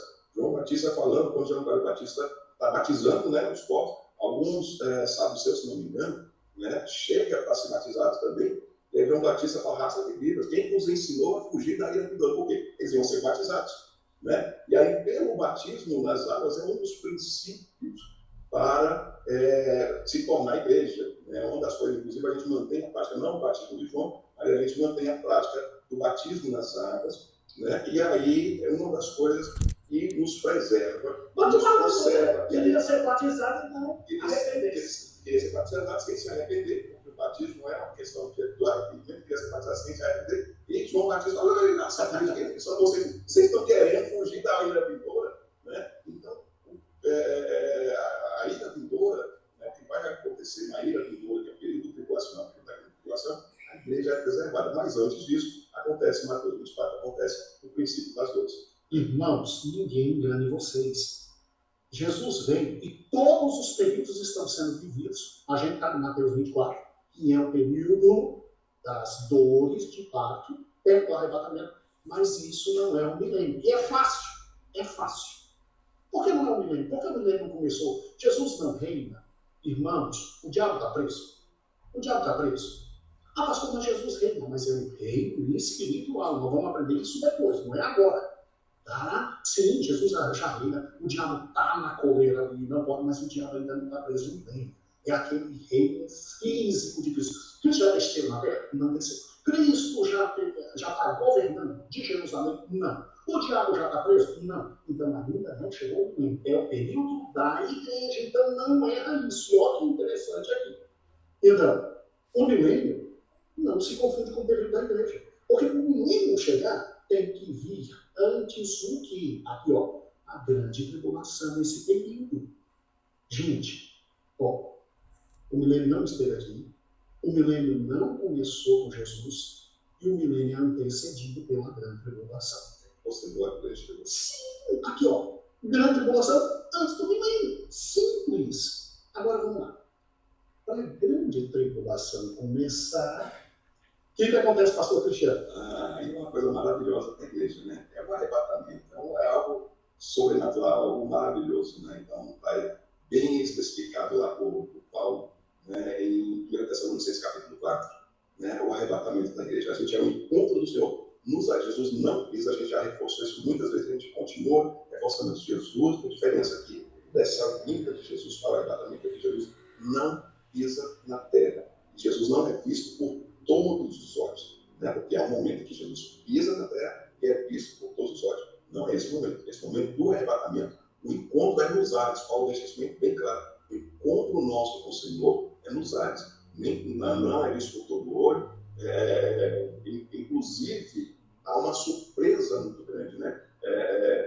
falando, quando João Batista está batizando, né, os povos, alguns saduceus, se não me engano, né, chega para ser batizado também, e aí João Batista fala, raça de Bíblia, quem os ensinou a fugir da ira vindoura? Por quê? Eles iam ser batizados. Né? E aí, pelo batismo nas águas, é um dos princípios para se tornar igreja. É uma das coisas, inclusive, a gente mantém a prática, não o batismo de João, mas a gente mantém a prática do batismo nas águas, né? E aí é uma das coisas que nos preserva. Mas queria ser batizado e não arrepender-se. Queria ser batizado sem se arrepender. O batismo não é uma questão de arrependimento, queria ser batizado sem se arrepender. E João Batista falou, só vocês estão querendo fugir da ira vindoura, né? Então, a ira vindoura, né, o que vai acontecer na ira vindoura, que é o período tribulacional, a igreja é preservada. Mas antes disso, acontece, Mateus 24, acontece o princípio das dores. Irmãos, ninguém engane vocês. Jesus veio e todos os períodos estão sendo vividos. A gente está em Mateus 24, que é o período das dores de parto, perto do arrebatamento. Mas isso não é um milênio. E é fácil. É fácil. Por que não é um milênio? Porque o milênio não começou. Jesus não reina. Irmãos, o diabo está preso. O diabo está preso. Ah, pastor, mas Jesus reina. Mas é um reino espiritual. Nós vamos aprender isso depois, não é agora. Tá? Sim, Jesus já reina. O diabo está na coleira ali, não pode, mas o diabo ainda não está preso no reino. É aquele reino físico de Cristo. Cristo já desceu na terra? Não desceu. Cristo já está governando de Jerusalém? Não. O diabo já está preso? Não. Então ainda não chegou o momento. É o período da igreja. Então não erra isso. E olha que interessante aqui. Então, o milênio não se confunde com o período da igreja. Porque o milênio chegar tem que vir antes do que? Aqui, ó, a grande tribulação, esse período. Gente, ó, o milênio não esteve aqui. O milênio não começou com Jesus e o milênio é antecedido pela grande tribulação. Você viu a grande tribulação? Sim, aqui ó, grande tribulação antes do milênio. Simples. Agora vamos lá. Para a grande tribulação começar, o que acontece, pastor Cristiano? É uma coisa maravilhosa da igreja, né? É um arrebatamento, então é algo sobrenatural, algo maravilhoso, né? Então está bem especificado lá por Paulo, né, em 1 Tessalonicenses capítulo 4, né, o arrebatamento da igreja. A gente é o encontro do Senhor nos ares. Jesus não pisa, a gente já reforçou isso muitas vezes, a gente continua reforçando Jesus, a diferença aqui dessa vinda de Jesus para o arrebatamento é que Jesus não pisa na terra. Jesus não é visto por todos os olhos, né, porque há um momento em que Jesus pisa na terra e é visto por todos os olhos. Não é esse momento do arrebatamento. O encontro é nos ares. Paulo deixa isso bem claro. O encontro nosso com o Senhor é nos ares. Não é visto por todo o olho. Inclusive, há uma surpresa muito grande, né?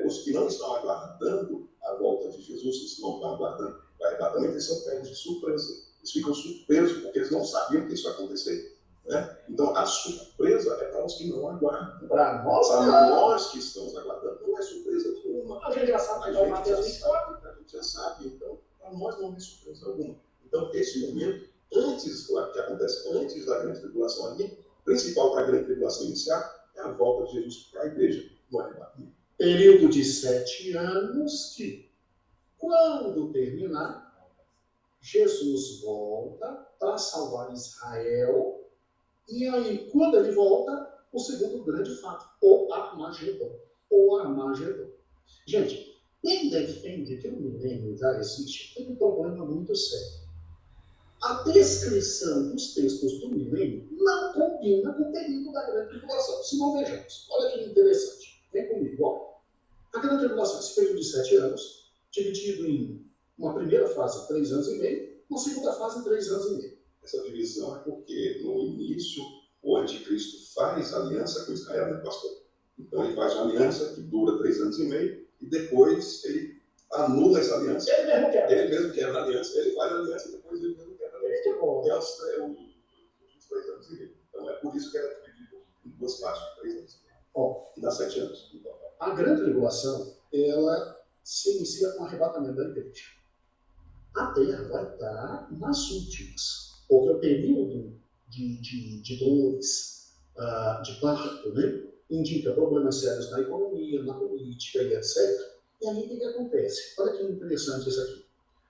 Os que não estão aguardando a volta de Jesus, os que não estão aguardando o arrebatamento, eles são pegos de surpresa. Eles ficam surpresos porque eles não sabiam que isso ia acontecer. Né? Então, a surpresa é para os que não aguardam. Para nós que estamos aguardando, não é surpresa nenhuma. A gente já sabe que vai Mateus 24. A gente já sabe, então, para nós não é surpresa alguma. Então, esse momento, antes, que acontece antes da grande tribulação ali, principal para a grande tribulação iniciar, é a volta de Jesus para a igreja no arrebatamento. Período de 7 anos que, quando terminar, Jesus volta para salvar Israel. E aí, quando ele volta, o segundo grande fato, o Armagedon. O Armagedon. Gente, quem defende que o milênio já existe tem um problema muito sério. A descrição dos textos do milênio não combina com o período da grande tribulação. Se não vejamos, olha que interessante. Vem comigo, ó. A grande tribulação, esse período de 7 anos, dividido em uma primeira fase, 3 anos e meio, uma segunda fase, 3 anos e meio. Essa divisão é porque, no início, o anticristo faz aliança com Israel, né, pastor? Então, ele faz uma aliança que dura 3 anos e meio, e depois ele anula essa aliança. Ele mesmo quebra a aliança. Ele faz a aliança e depois ele mesmo quebra a aliança. E é os 3 anos e meio. Então, é por isso que ela é dividida em duas partes de 3 anos e meio. Ó, que dá 7 anos. A grande tribulação, ela se inicia com o arrebatamento da igreja. A terra vai estar nas últimas. Porque o período de dores, de parto, né? Indica problemas sérios na economia, na política e etc. E aí o que acontece? Olha que interessante isso aqui.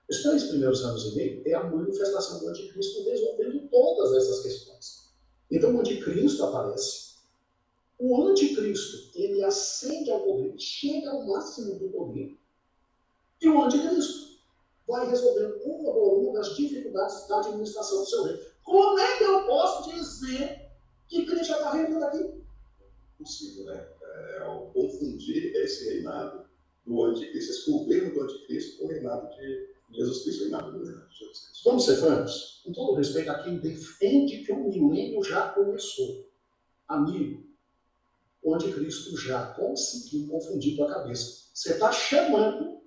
Os 3 primeiros anos e meio é a manifestação do anticristo resolvendo todas essas questões. Então o anticristo aparece. O anticristo, ele ascende ao poder, chega ao máximo do poder. E o anticristo vai resolver uma por uma das dificuldades da administração do seu reino. Como é que eu posso dizer que Cristo já está reinando aqui? Possível, né? Ao confundir esse reinado do anticristo, esse governo do anticristo, com o reinado de Jesus Cristo, o reinado do reinado de Jesus Cristo. Vamos ser francos? Com todo respeito a quem defende que o milênio já começou. Amigo, o anticristo já conseguiu confundir tua cabeça. Você está chamando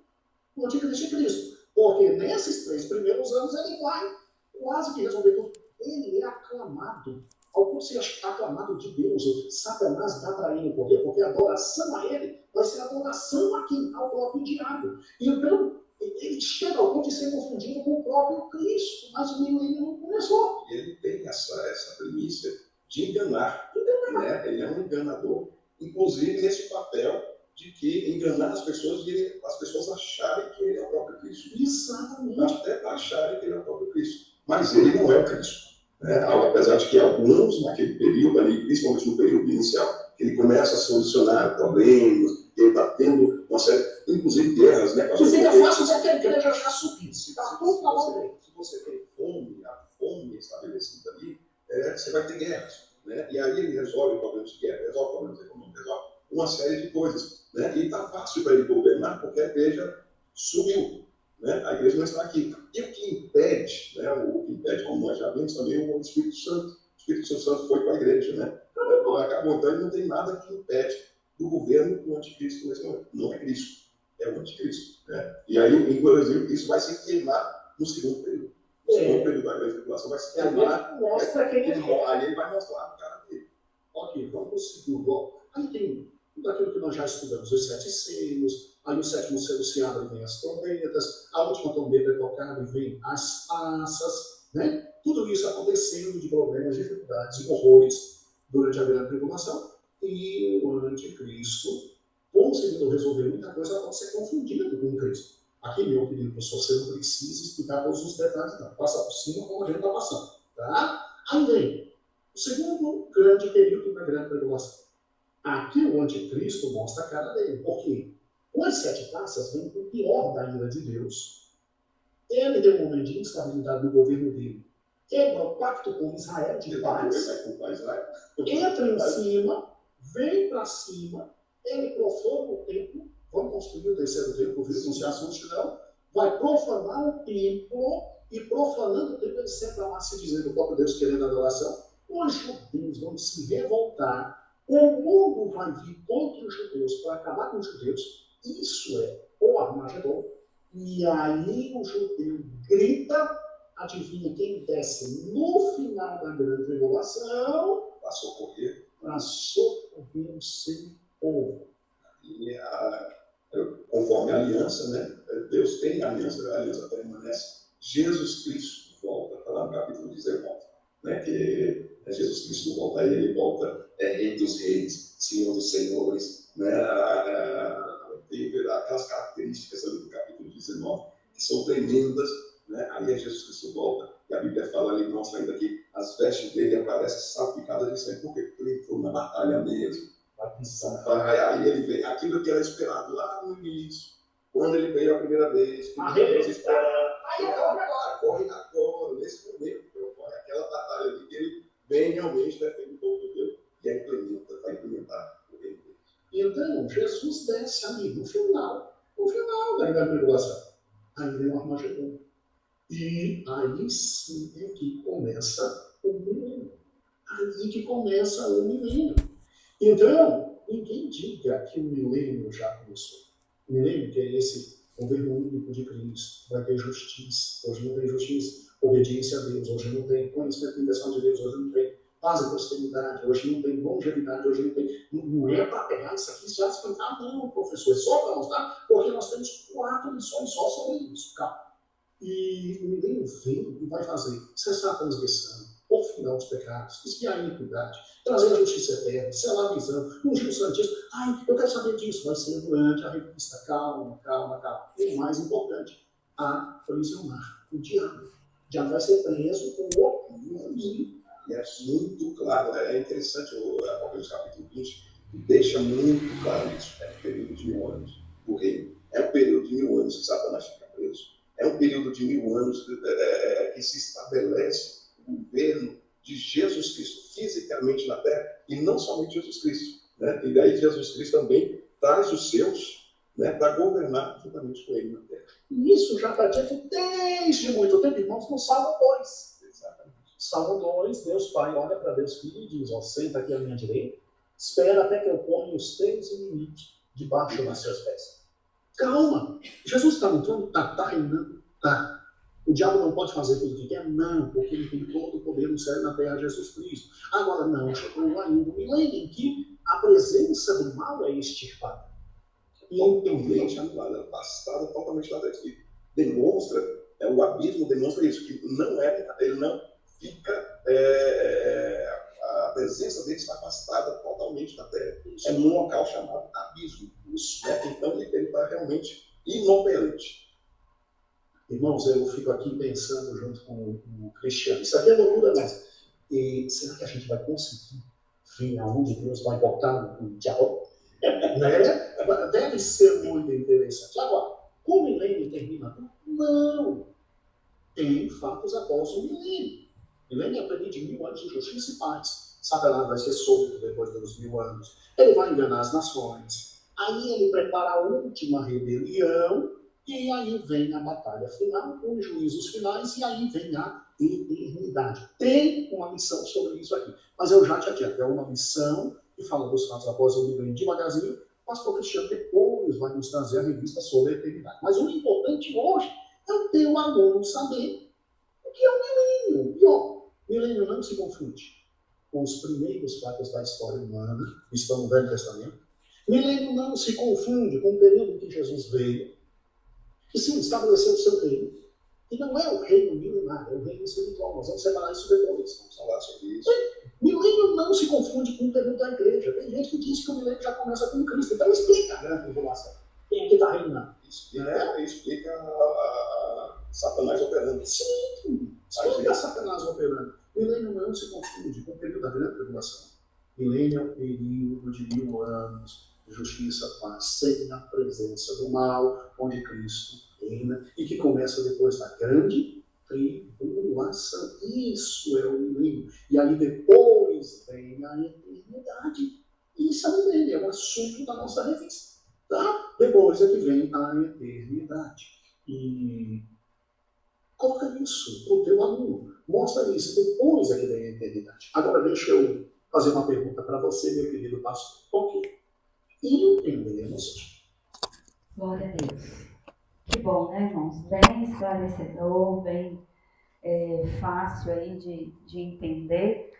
o anticristo de Cristo. Porque nesses 3 primeiros anos ele vai quase que resolver tudo. Ele é aclamado. Ao ser aclamado de Deus, Satanás dá para ele o poder, porque a adoração a ele vai ser adoração aqui, ao próprio diabo. Então, ele chega ao ponto de ser confundido com o próprio Cristo, mas o milênio não começou. E ele tem essa premissa de enganar. Né? Ele é um enganador, inclusive nesse papel de que enganar as pessoas e as pessoas acharem que ele é o próprio Cristo. Exatamente. Até acharem que ele é o próprio Cristo. Mas ele não é o Cristo. Apesar de que alguns, naquele período ali, principalmente no período inicial, ele começa a solucionar problemas, ele está tendo uma série, inclusive guerras, né? Se fica fácil, você quer que ele já subir. Se você tem fome, a fome estabelecida ali, você vai ter guerras. Né? E aí ele resolve problemas de guerra, resolve problemas econômicos, resolve uma série de coisas. Né? E está fácil para ele governar porque a igreja subiu. Né? A igreja não está aqui. E o que impede, né? O que impede, como nós já vimos também, o Espírito Santo. O Espírito Santo foi para a igreja. Né? Acabou, então ele não tem nada que impede do governo do anticristo nesse momento. Não é Cristo, é o anticristo. Né? E aí, inclusive, isso vai se queimar no segundo período. O segundo período da grande tribulação vai se queimar. Mostra quem ele é. Aí ele vai mostrar a cara dele. Ok, vamos para o segundo bloco. Aí tem tudo aquilo que nós já estudamos, os 7 selos, aí o 7º selo se abre e vem as trombetas, a última trombeta é tocada e vem as taças, né? Tudo isso acontecendo de problemas, dificuldades e horrores durante a grande tribulação, e o anticristo, conseguindo resolver muita coisa, pode ser confundido com o Cristo. Aqui, meu querido professor, você não precisa explicar todos os detalhes, não. Passa por cima como a gente está passando, tá? Aí vem o segundo grande período da grande tribulação. Aqui o anticristo mostra a cara dele. Por quê? Com as 7 taças vem o pior da ira de Deus. Ele deu um momento de instabilidade no governo dele. Quebra o pacto com Israel de paz. Entra em cima, vem para cima, ele profana o templo. Vamos construir o 3º templo, viu? Não se assuste, não. Vai profanar o templo, e profanando o templo, ele sempre vai se dizer do próprio Deus querendo adoração. Os judeus vão se revoltar. O mundo vai vir contra os judeus para acabar com os judeus. Isso é o Armagedon. E aí o judeu grita, adivinha quem desce no final da grande tribulação? Para socorrer. Para socorrer o seu povo. E conforme a aliança, né? Deus tem a aliança permanece. Jesus Cristo volta, está lá no capítulo 19. Né, que Jesus Cristo volta, aí ele volta, Rei dos Reis, Senhor dos Senhores, né, tem aquelas características ali do capítulo 19 que são tremendas, né, aí Jesus Cristo volta, e a Bíblia fala ali, mostra ainda que as vestes dele aparecem salpicadas de sangue, porque ele foi na batalha mesmo, aí ele vem, aquilo que era esperado lá no início, quando ele veio a primeira vez, que corre agora, nesse momento, aquela batalha ali que ele vem realmente defende o povo de Deus e vai implementar o reino dele. Então, Jesus desce ali no final da grande tribulação. Aí vem o Armagedon. E aí sim é que começa o milênio. Aí que começa o milênio. Então, ninguém diga que o milênio já começou. O milênio, que é esse governo único de Cristo, vai ter justiça. Hoje não tem justiça. Obediência a Deus, hoje não tem conhecimento e inversão de Deus, hoje não tem paz e prosperidade, hoje não tem longevidade, hoje não tem. Não é para pegar isso aqui e já explicar, não, professor, é só para mostrar, porque nós temos 4 lições só sobre isso, cara. E o milênio vem e vai fazer cessar a transgressão, por final dos pecados, expiar a iniquidade, trazer a justiça eterna, selar a visão, ungir o santíssimo. Ai, eu quero saber disso. Vai ser durante a revista. Calma, calma, calma. E o mais importante, aprisionar o diabo. O diabo vai ser preso com o opiniãozinho. E é muito claro, é interessante o Apocalipse capítulo 20, deixa muito claro isso. É o período de 1000 anos do reino. É o período de 1000 anos que Satanás fica preso. É um período de 1000 anos que se estabelece o governo de Jesus Cristo fisicamente na terra, e não somente Jesus Cristo. Né? E daí Jesus Cristo também traz os seus, né, para governar juntamente com ele na terra. E isso já está dito desde muito tempo, irmãos, no Salmo 2. Exatamente. Salmo 2, Deus Pai olha para Deus Filho e diz, ó, senta aqui à minha direita, espera até que eu ponha os teus inimigos debaixo dos seus pés. Calma! Jesus está no trono? Está reinando? Tá. O diabo não pode fazer tudo o que quer? Não, porque ele tem todo o poder no céu e na terra, Jesus Cristo. Agora não, chegou ainda um milênio em que a presença do mal é extirpada. Totalmente anulada, afastada totalmente da terra. Que demonstra, o abismo demonstra isso, que ele não fica, a presença dele está afastada totalmente da terra. É num local chamado abismo. Isso, né? Então ele está realmente inoperante. Irmãos, eu fico aqui pensando junto com o Cristiano. Isso aqui é loucura, mas será que a gente vai conseguir ver aonde Deus vai botar o diabo? Né? Deve ser muito interessante. Agora, o milênio termina? Não. Tem fatos após o milênio. O milênio é o período de 1000 anos de justiça e paz. Satanás vai ser solto depois dos 1000 anos. Ele vai enganar as nações. Aí ele prepara a última rebelião. E aí vem a batalha final, os juízos finais, e aí vem a eternidade. Tem uma lição sobre isso aqui. Mas eu já te adianto, é uma lição que fala dos fatos após o milênio devagarzinho. O pastor Cristiano depois vai nos trazer a revista sobre a eternidade. Mas o importante hoje é o teu aluno saber o que é o milênio. E ó, milênio não se confunde com os primeiros fatos da história humana, que estão no Velho Testamento. Milênio não se confunde com o período em que Jesus veio, e sim, estabeleceu o seu reino. E não é o reino milenário, é o reino espiritual. Nós vamos separar isso depois. Vamos falar sobre isso. Milênio não se confunde com o período da igreja. Tem gente que diz que o milênio já começa com Cristo. Então explica a grande tribulação. Quem é que está reinando? Explica a Satanás operando. Sim, explica a Satanás operando. Milênio não se confunde com o período da grande tribulação. Milênio é um período de 1000 anos. Justiça, paz, sem a presença do mal, onde Cristo reina, e que começa depois da grande tribulação. Isso é o milênio. E aí depois vem a eternidade. Isso é o milênio, é o assunto da nossa revista. Tá? Depois é que vem a eternidade. E coloca isso para o teu aluno. Mostra isso. Depois é que vem a eternidade. Agora deixa eu fazer uma pergunta para você, meu querido pastor. Ok. Entendemos. Glória a Deus. Que bom, né, irmãos? Bem esclarecedor, bem fácil aí de entender.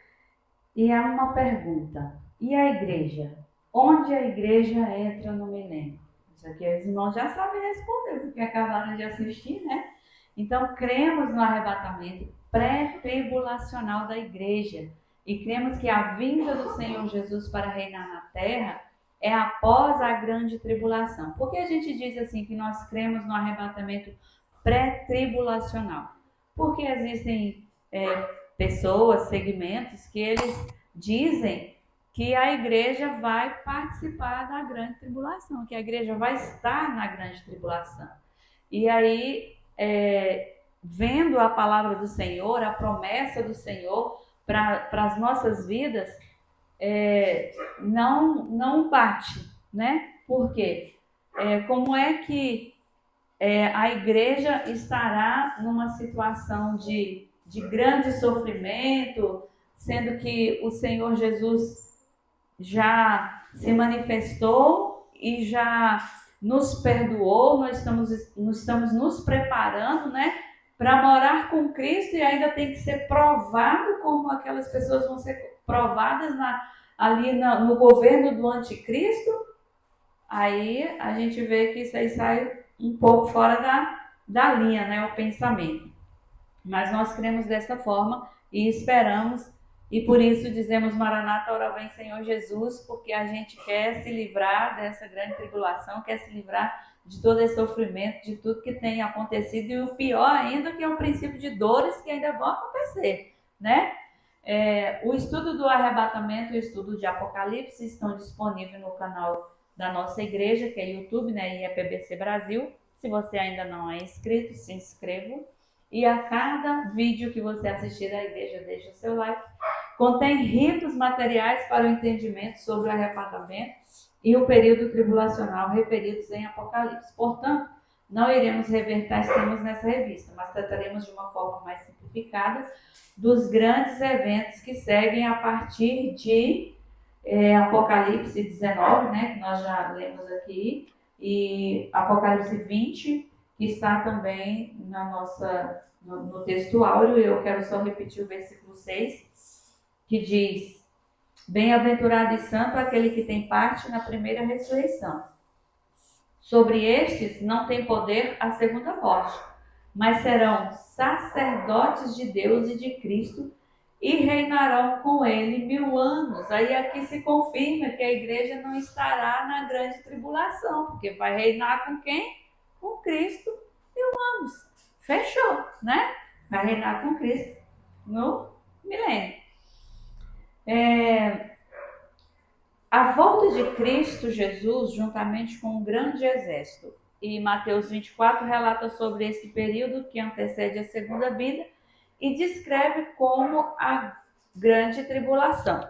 E há uma pergunta. E a igreja? Onde a igreja entra no milênio? Isso aqui os irmãos já sabem responder, porque acabaram de assistir, né? Então, cremos no arrebatamento pré-tribulacional da igreja. E cremos que a vinda do Senhor Jesus para reinar na terra é após a grande tribulação. Por que a gente diz assim que nós cremos no arrebatamento pré-tribulacional? Porque existem pessoas, segmentos, que eles dizem que a igreja vai participar da grande tribulação, que a igreja vai estar na grande tribulação. E aí, vendo a palavra do Senhor, a promessa do Senhor para as nossas vidas, não bate, né? Por quê? Como é que a igreja estará numa situação de grande sofrimento, sendo que o Senhor Jesus já se manifestou e já nos perdoou, nós estamos nos preparando, né, para morar com Cristo, e ainda tem que ser provado como aquelas pessoas vão ser provadas ali no governo do anticristo. Aí a gente vê que isso aí sai um pouco fora da linha, né, o pensamento. Mas nós cremos dessa forma, e esperamos, e por isso dizemos Maranata, ora vem Senhor Jesus, porque a gente quer se livrar dessa grande tribulação, quer se livrar de todo esse sofrimento, de tudo que tem acontecido, e o pior ainda que é o princípio de dores que ainda vão acontecer, né? O estudo do arrebatamento e o estudo de Apocalipse estão disponíveis no canal da nossa igreja, que é YouTube, né, IEPBC Brasil. Se você ainda não é inscrito, se inscreva. E a cada vídeo que você assistir da igreja, deixa o seu like. Contém ricos materiais para o entendimento sobre o arrebatamento e o período tribulacional referidos em Apocalipse. Portanto, não iremos rever tais temas nessa revista, mas trataremos de uma forma mais simplificada dos grandes eventos que seguem a partir de Apocalipse 19, né, que nós já lemos aqui, e Apocalipse 20, que está também no texto áureo. Eu quero só repetir o versículo 6, que diz: bem-aventurado e santo aquele que tem parte na primeira ressurreição. Sobre estes não tem poder a segunda morte, mas serão sacerdotes de Deus e de Cristo e reinarão com ele 1000 anos. Aí aqui se confirma que a igreja não estará na grande tribulação, porque vai reinar com quem? Com Cristo 1000 anos. Fechou, né? Vai reinar com Cristo no milênio. A volta de Cristo Jesus juntamente com um grande exército. E Mateus 24 relata sobre esse período que antecede a segunda vinda e descreve como a grande tribulação.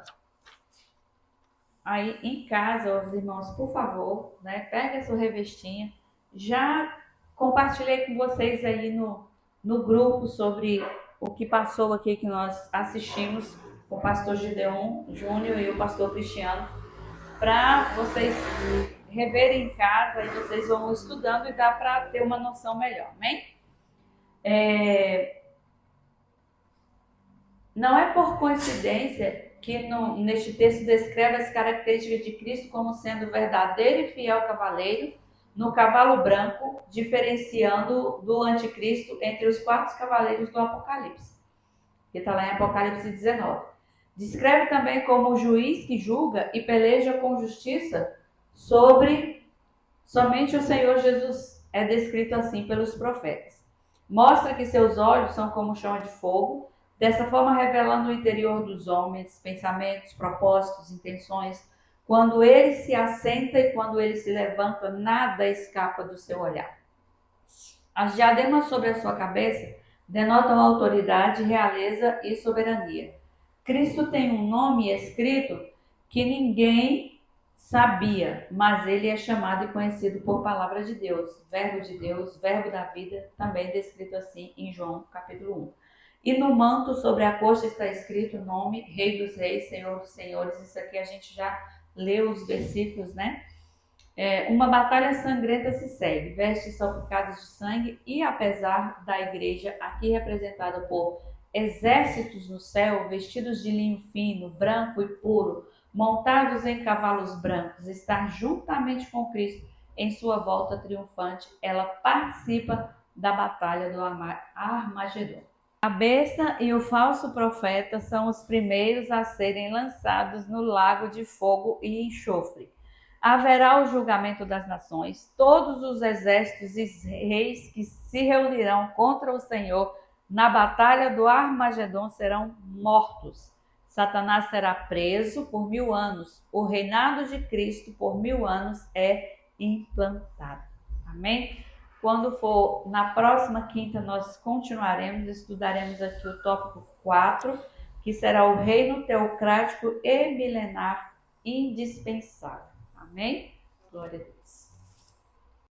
Aí em casa, os irmãos, por favor, né, pegue a sua revistinha. Já compartilhei com vocês aí no grupo sobre o que passou aqui, que nós assistimos com o pastor Gideon Júnior e o pastor Cristiano, para vocês reverem em casa e vocês vão estudando e dá para ter uma noção melhor, amém? Não é por coincidência que neste texto descreve as características de Cristo como sendo verdadeiro e fiel cavaleiro no cavalo branco, diferenciando do anticristo entre os 4 cavaleiros do Apocalipse, que está lá em Apocalipse 19. Descreve também como o juiz que julga e peleja com justiça sobre somente o Senhor Jesus. É descrito assim pelos profetas. Mostra que seus olhos são como chama de fogo, dessa forma revelando o interior dos homens, pensamentos, propósitos, intenções. Quando ele se assenta e quando ele se levanta, nada escapa do seu olhar. As diademas sobre a sua cabeça denotam autoridade, realeza e soberania. Cristo tem um nome escrito que ninguém sabia, mas ele é chamado e conhecido por palavra de Deus, verbo da vida, também descrito assim em João capítulo 1. E no manto sobre a coxa está escrito o nome Rei dos Reis, Senhor dos Senhores. Isso aqui a gente já leu os versículos, né? Uma batalha sangrenta se segue, vestes salpicadas de sangue, e apesar da igreja aqui representada por exércitos no céu, vestidos de linho fino, branco e puro, montados em cavalos brancos, estar juntamente com Cristo em sua volta triunfante, ela participa da batalha do Armagedon. A besta e o falso profeta são os primeiros a serem lançados no lago de fogo e enxofre. Haverá o julgamento das nações, todos os exércitos e reis que se reunirão contra o Senhor na batalha do Armagedon serão mortos. Satanás será preso por 1000 anos. O reinado de Cristo por 1000 anos é implantado. Amém? Quando for na próxima quinta, nós continuaremos, estudaremos aqui o tópico 4, que será o reino teocrático e milenar indispensável. Amém? Glória a Deus.